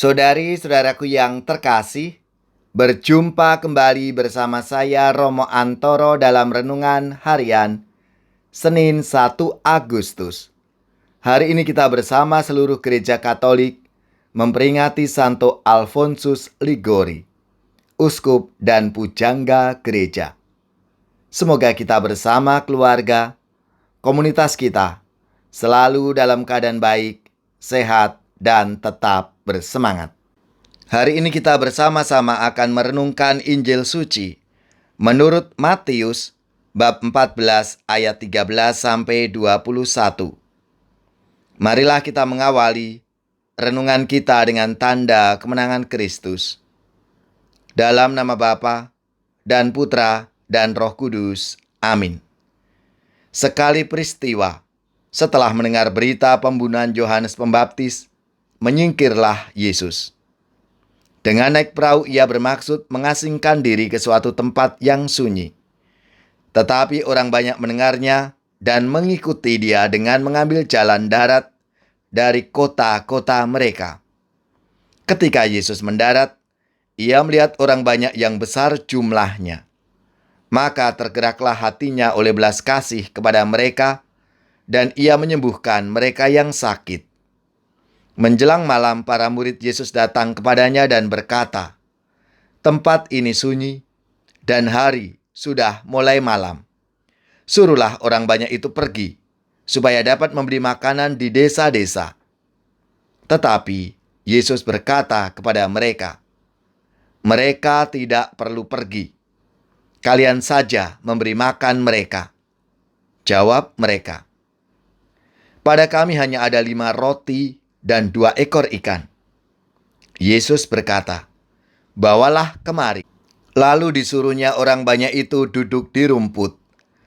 Saudari-saudaraku yang terkasih, berjumpa kembali bersama saya Romo Antoro dalam Renungan Harian Senin 1 Agustus. Hari ini kita bersama seluruh gereja Katolik memperingati Santo Alfonsus Ligori, uskup dan pujangga gereja. Semoga kita bersama keluarga, komunitas kita, selalu dalam keadaan baik, sehat, dan tetap bersemangat. Hari ini kita bersama-sama akan merenungkan Injil Suci menurut Matius bab 14 ayat 13 sampai 21. Marilah kita mengawali renungan kita dengan tanda kemenangan Kristus. Dalam nama Bapa dan Putra dan Roh Kudus. Amin. Sekali peristiwa, setelah mendengar berita pembunuhan Yohanes Pembaptis, menyingkirlah Yesus. Dengan naik perahu ia bermaksud mengasingkan diri ke suatu tempat yang sunyi. Tetapi orang banyak mendengarnya dan mengikuti dia dengan mengambil jalan darat dari kota-kota mereka. Ketika Yesus mendarat, ia melihat orang banyak yang besar jumlahnya. Maka tergeraklah hatinya oleh belas kasih kepada mereka, dan ia menyembuhkan mereka yang sakit. Menjelang malam, para murid Yesus datang kepadanya dan berkata, "Tempat ini sunyi, dan hari sudah mulai malam. Suruhlah orang banyak itu pergi, supaya dapat membeli makanan di desa-desa." Tetapi Yesus berkata kepada mereka, "Mereka tidak perlu pergi. Kalian saja memberi makan mereka." Jawab mereka, "Pada kami hanya ada 5 roti dan 2 ekor ikan." Yesus berkata, "Bawalah kemari." Lalu disuruhnya orang banyak itu duduk di rumput.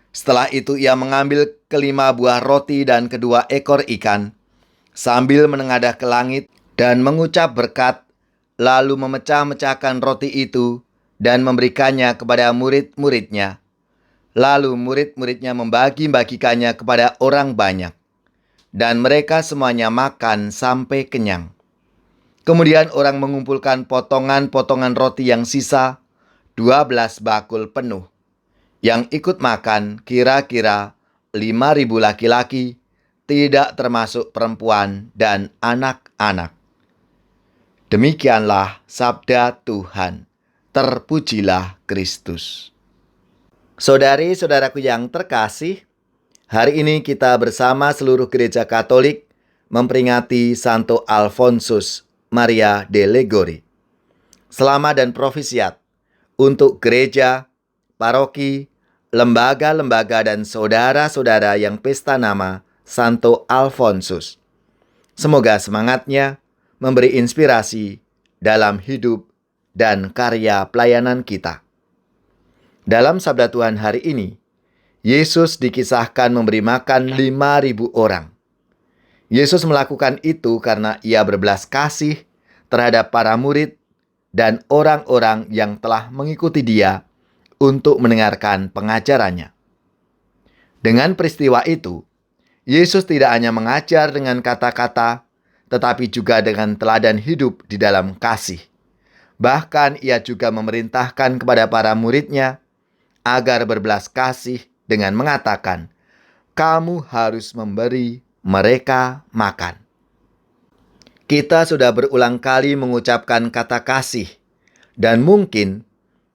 Setelah itu ia mengambil ke-5 buah roti dan ke-2 ekor ikan, sambil menengadah ke langit dan mengucap berkat, lalu memecah-mecahkan roti itu dan memberikannya kepada murid-muridnya. Lalu murid-muridnya membagi-bagikannya kepada orang banyak. Dan mereka semuanya makan sampai kenyang. Kemudian orang mengumpulkan potongan-potongan roti yang sisa, 12 bakul penuh. Yang ikut makan kira-kira 5.000 laki-laki, tidak termasuk perempuan dan anak-anak. Demikianlah sabda Tuhan. Terpujilah Kristus. Saudari-saudaraku yang terkasih, hari ini kita bersama seluruh gereja Katolik memperingati Santo Alfonsus Maria de Ligori. Selamat dan profisiat untuk gereja, paroki, lembaga-lembaga dan saudara-saudara yang pesta nama Santo Alfonsus. Semoga semangatnya memberi inspirasi dalam hidup dan karya pelayanan kita. Dalam sabda Tuhan hari ini, Yesus dikisahkan memberi makan 5.000 orang. Yesus melakukan itu karena ia berbelas kasih terhadap para murid dan orang-orang yang telah mengikuti dia untuk mendengarkan pengajarannya. Dengan peristiwa itu, Yesus tidak hanya mengajar dengan kata-kata, tetapi juga dengan teladan hidup di dalam kasih. Bahkan ia juga memerintahkan kepada para muridnya agar berbelas kasih dengan mengatakan, "Kamu harus memberi mereka makan." Kita sudah berulang kali mengucapkan kata kasih, dan mungkin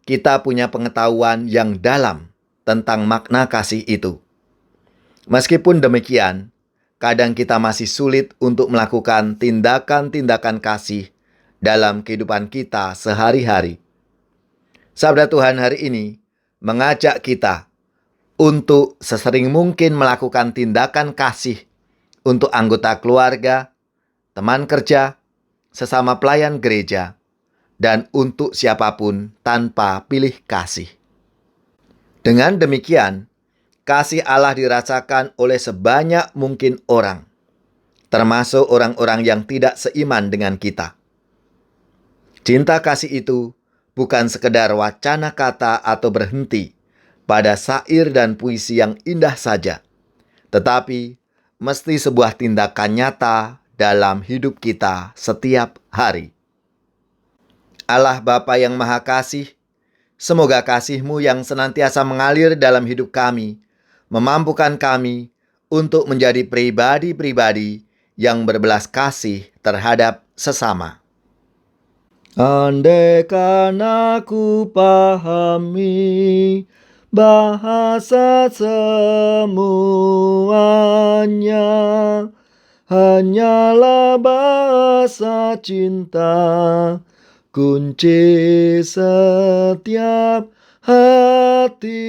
kita punya pengetahuan yang dalam tentang makna kasih itu. Meskipun demikian, kadang kita masih sulit untuk melakukan tindakan-tindakan kasih dalam kehidupan kita sehari-hari. Sabda Tuhan hari ini mengajak kita untuk sesering mungkin melakukan tindakan kasih untuk anggota keluarga, teman kerja, sesama pelayan gereja, dan untuk siapapun tanpa pilih kasih. Dengan demikian, kasih Allah dirasakan oleh sebanyak mungkin orang, termasuk orang-orang yang tidak seiman dengan kita. Cinta kasih itu bukan sekedar wacana kata atau berhenti pada syair dan puisi yang indah saja, tetapi mesti sebuah tindakan nyata dalam hidup kita setiap hari. Allah Bapa yang Maha Kasih, semoga kasih-Mu yang senantiasa mengalir dalam hidup kami, memampukan kami untuk menjadi pribadi-pribadi yang berbelas kasih terhadap sesama. Andaikan aku pahami bahasa semuanya, hanyalah bahasa cinta, kunci setiap hati.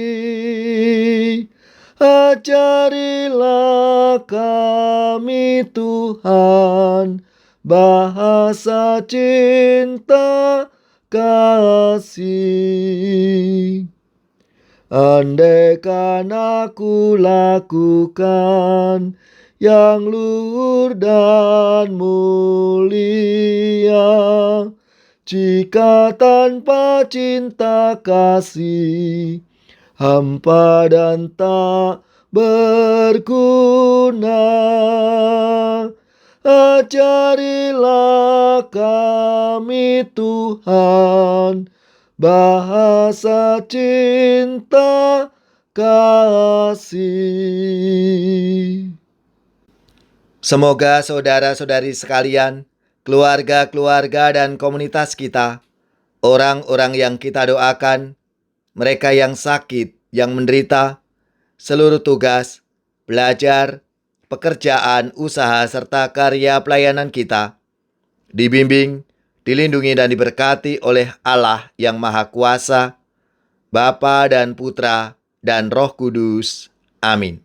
Ajarilah kami Tuhan, bahasa cinta kasih. Andaikan aku lakukan yang luhur dan mulia, jika tanpa cinta kasih, hampa dan tak berguna. Ajarilah kami Tuhan, bahasa cinta kasih. Semoga saudara-saudari sekalian, keluarga-keluarga dan komunitas kita, orang-orang yang kita doakan, mereka yang sakit, yang menderita, seluruh tugas, belajar, pekerjaan, usaha, serta karya pelayanan kita, dibimbing, dilindungi dan diberkati oleh Allah yang Maha Kuasa, Bapa dan Putra dan Roh Kudus. Amin.